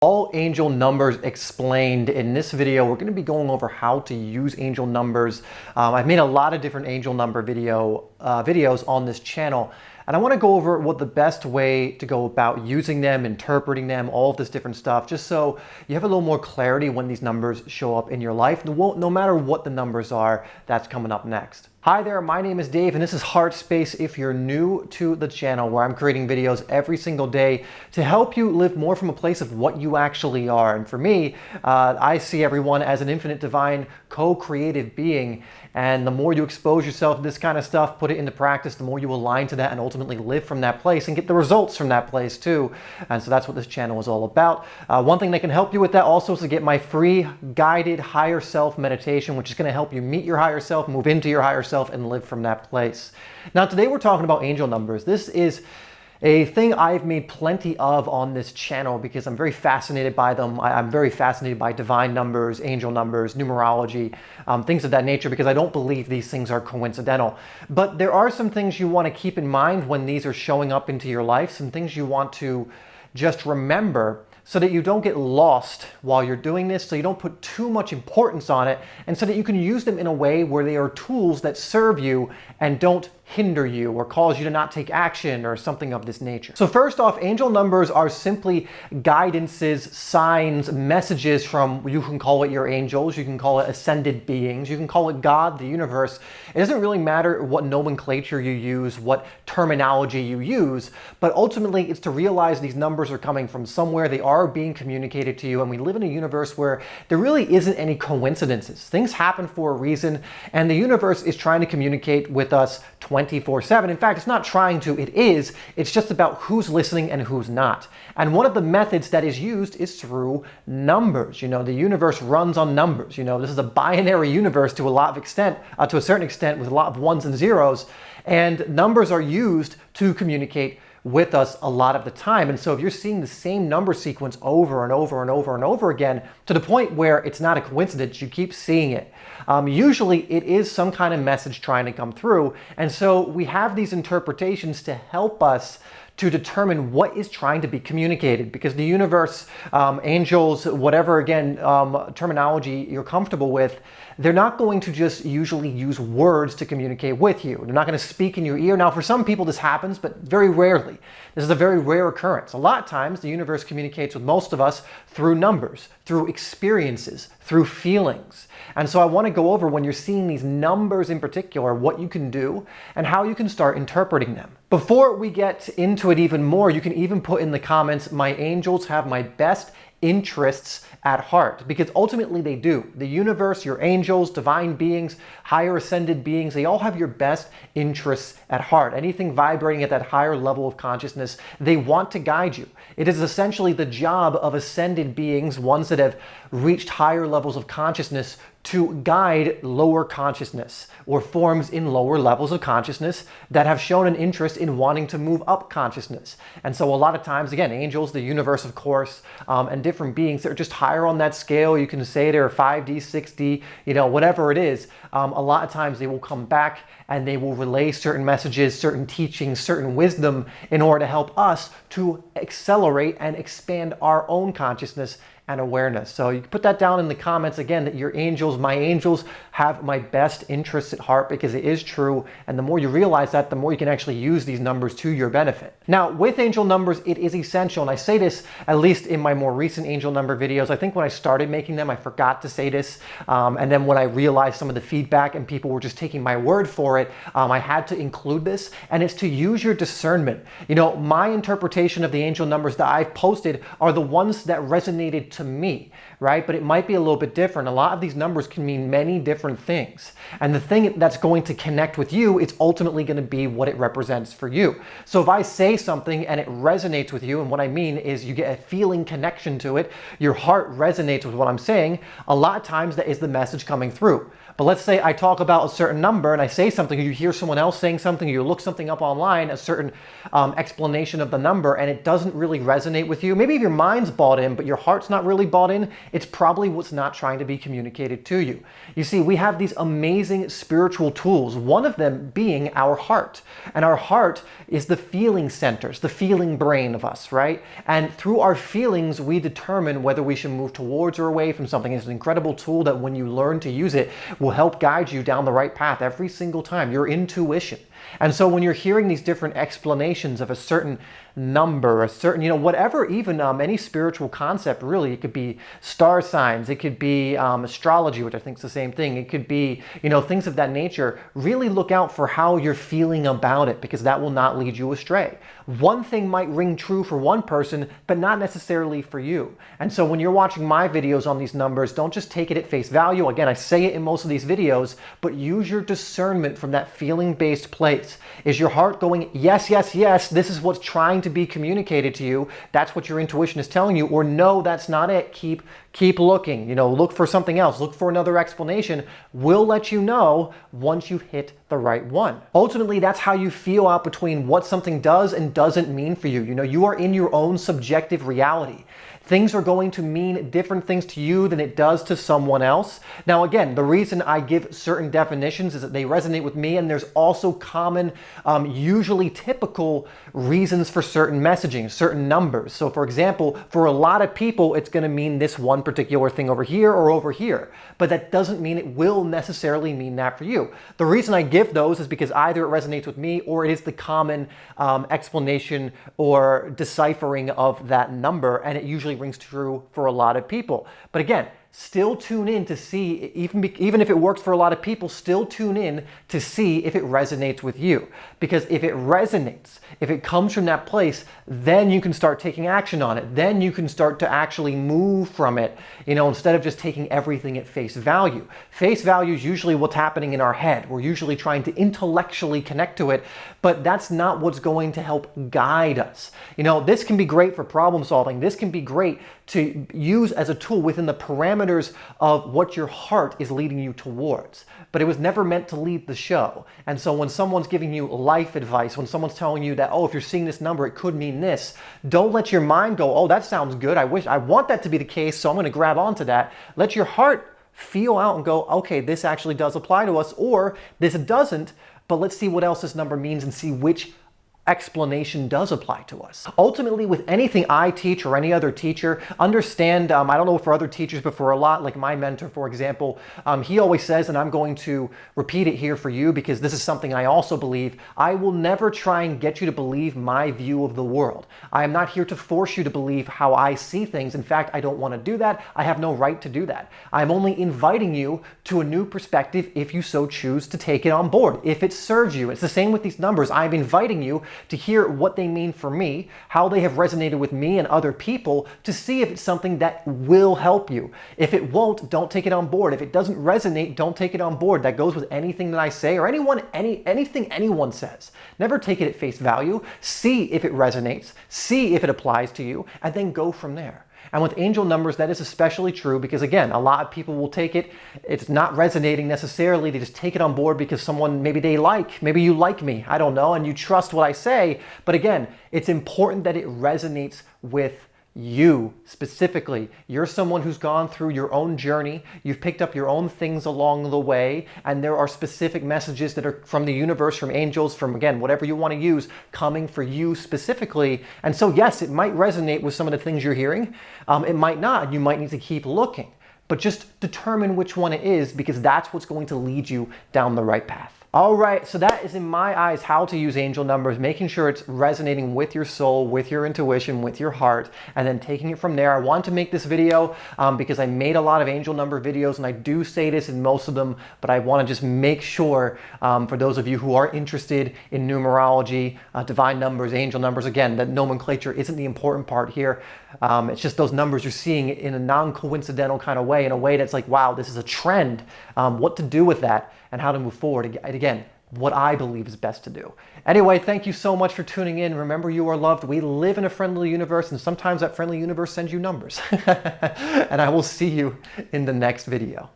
All angel numbers explained. In this video, we're going to be going over how to use angel numbers. I've made a lot of different angel number videos on this channel, and I want to go over what the best way to go about using them, interpreting them, all of this different stuff, just so you have a little more clarity when these numbers show up in your life, no matter what the numbers are. That's coming up next. Hi there, my name is Dave and this is HeartSpace. If you're new to the channel, where I'm creating videos every single day to help you live more from a place of what you actually are. And for me, I see everyone as an infinite divine co-creative being. And the more you expose yourself to this kind of stuff, put it into practice, the more you align to that and ultimately live from that place and get the results from that place too. And so that's what this channel is all about. One thing that can help you with that also is to get my free guided higher self meditation, which is going to help you meet your higher self, move into your higher self, and live from that place. Now today we're talking about angel numbers. This is a thing I've made plenty of on this channel because I'm very fascinated by them. I'm very fascinated by divine numbers, angel numbers, numerology, things of that nature, because I don't believe these things are coincidental. But there are some things you want to keep in mind when these are showing up into your life, some things you want to just remember so that you don't get lost while you're doing this, so you don't put too much importance on it, and so that you can use them in a way where they are tools that serve you and don't hinder you or cause you to not take action or something of this nature. So first off, angel numbers are simply guidances, signs, messages from, you can call it your angels, you can call it ascended beings, you can call it God, the universe. It doesn't really matter what nomenclature you use, what terminology you use, but ultimately it's to realize these numbers are coming from somewhere, they are being communicated to you, and we live in a universe where there really isn't any coincidences. Things happen for a reason, and the universe is trying to communicate with us 24/7. In fact, it's not trying to, it is. It's just about who's listening and who's not. And one of the methods that is used is through numbers. You know, the universe runs on numbers. You know, this is a binary universe to a certain extent, with a lot of ones and zeros. And numbers are used to communicate with us a lot of the time. And so if you're seeing the same number sequence over and over and over and over again, to the point where it's not a coincidence, you keep seeing it. Usually it is some kind of message trying to come through. And so we have these interpretations to help us to determine what is trying to be communicated, because the universe, angels, whatever, again, terminology you're comfortable with, they're not going to just usually use words to communicate with you. They're not going to speak in your ear. Now, for some people this happens, but very rarely. This is a very rare occurrence. A lot of times the universe communicates with most of us through numbers, through experiences, through feelings. And so I want to go over, when you're seeing these numbers in particular, what you can do and how you can start interpreting them. Before we get into it even more, you can even put in the comments, my angels have my best interests at heart, because ultimately they do. The universe, your angels, divine beings, higher ascended beings, they all have your best interests at heart. Anything vibrating at that higher level of consciousness, they want to guide you. It is essentially the job of ascended beings, ones that have reached higher levels of consciousness, to guide lower consciousness or forms in lower levels of consciousness that have shown an interest in wanting to move up consciousness. And so a lot of times, again, angels, the universe, of course, and different beings that are just higher on that scale, you can say they're 5D, 6D, you know, whatever it is, a lot of times they will come back and they will relay certain messages, certain teachings, certain wisdom in order to help us to accelerate and expand our own consciousness and awareness. So you can put that down in the comments again, that your angels, my angels, have my best interests at heart, because it is true. And the more you realize that, the more you can actually use these numbers to your benefit. Now, with angel numbers, it is essential, and I say this at least in my more recent angel number videos. I think when I started making them, I forgot to say this. And then when I realized some of the feedback and people were just taking my word for it, I had to include this, and it's to use your discernment. You know, my interpretation of the angel numbers that I've posted are the ones that resonated to me, right? But it might be a little bit different. A lot of these numbers can mean many different things. And the thing that's going to connect with you, it's ultimately going to be what it represents for you. So if I say something and it resonates with you, and what I mean is you get a feeling connection to it, your heart resonates with what I'm saying, a lot of times that is the message coming through. But let's say I talk about a certain number and I say something, or you hear someone else saying something, or you look something up online, a certain explanation of the number, and it doesn't really resonate with you. Maybe your mind's bought in, but your heart's not really bought in. It's probably what's not trying to be communicated to you. You see, we have these amazing spiritual tools, one of them being our heart. And our heart is the feeling centers, the feeling brain of us, right? And through our feelings, we determine whether we should move towards or away from something. It's an incredible tool that when you learn to use it, will help guide you down the right path every single time. Your intuition. And so when you're hearing these different explanations of a certain number, a certain, whatever, even any spiritual concept, really, it could be star signs, it could be astrology, which I think is the same thing. It could be, things of that nature. Really look out for how you're feeling about it, because that will not lead you astray. One thing might ring true for one person, but not necessarily for you. And so when you're watching my videos on these numbers, don't just take it at face value. Again, I say it in most of these videos, but use your discernment from that feeling-based place. Is your heart going, yes, yes, yes, this is what's trying to be communicated to you? That's what your intuition is telling you. Or no, that's not it. Keep looking. Look for something else. Look for another explanation. We'll let you know once you've hit the right one. Ultimately, that's how you feel out between what something does and doesn't mean for you. You are in your own subjective reality. Things are going to mean different things to you than it does to someone else. Now, again, the reason I give certain definitions is that they resonate with me, and there's also common, usually typical reasons for certain messaging, certain numbers. So for example, for a lot of people, it's going to mean this one particular thing over here or over here, but that doesn't mean it will necessarily mean that for you. The reason I give those is because either it resonates with me or it is the common explanation or deciphering of that number, and it usually rings true for a lot of people. But again, still tune in to see, even if it works for a lot of people, still tune in to see if it resonates with you. Because if it resonates, if it comes from that place, then you can start taking action on it. Then you can start to actually move from it, instead of just taking everything at face value. Face value is usually what's happening in our head. We're usually trying to intellectually connect to it, but that's not what's going to help guide us. This can be great for problem solving. This can be great to use as a tool within the parameters of what your heart is leading you towards. But it was never meant to lead the show. And so when someone's giving you life advice, when someone's telling you that, oh, if you're seeing this number, it could mean this, don't let your mind go, oh, that sounds good. I want that to be the case, so I'm going to grab onto that. Let your heart feel out and go, okay, this actually does apply to us, or this doesn't, but let's see what else this number means and see which explanation does apply to us. Ultimately, with anything I teach or any other teacher, understand, I don't know for other teachers, but for a lot, like my mentor, for example, he always says, and I'm going to repeat it here for you because this is something I also believe, I will never try and get you to believe my view of the world. I am not here to force you to believe how I see things. In fact, I don't want to do that. I have no right to do that. I'm only inviting you to a new perspective if you so choose to take it on board, if it serves you. It's the same with these numbers. I'm inviting you to hear what they mean for me, how they have resonated with me and other people, to see if it's something that will help you. If it won't, don't take it on board. If it doesn't resonate, don't take it on board. That goes with anything that I say or anything anyone says. Never take it at face value. See if it resonates, see if it applies to you, and then go from there. And with angel numbers, that is especially true because, again, a lot of people will take it. It's not resonating necessarily. They just take it on board because someone maybe you like me, I don't know, and you trust what I say. But again, it's important that it resonates with you specifically. You're someone who's gone through your own journey. You've picked up your own things along the way, and there are specific messages that are from the universe, from angels, from, again, whatever you want to use, coming for you specifically. And so, yes, it might resonate with some of the things you're hearing. It might not. You might need to keep looking, but just determine which one it is, because that's what's going to lead you down the right path. All right, so that is, in my eyes, how to use angel numbers, making sure it's resonating with your soul, with your intuition, with your heart, and then taking it from there. I wanted to make this video because I made a lot of angel number videos, and I do say this in most of them, but I want to just make sure for those of you who are interested in numerology, divine numbers, angel numbers, again, that nomenclature isn't the important part here. It's just those numbers you're seeing in a non-coincidental kind of way, in a way that's like, wow, this is a trend. What to do with that and how to move forward. Again, what I believe is best to do. Anyway, thank you so much for tuning in. Remember, you are loved. We live in a friendly universe, and sometimes that friendly universe sends you numbers. And I will see you in the next video.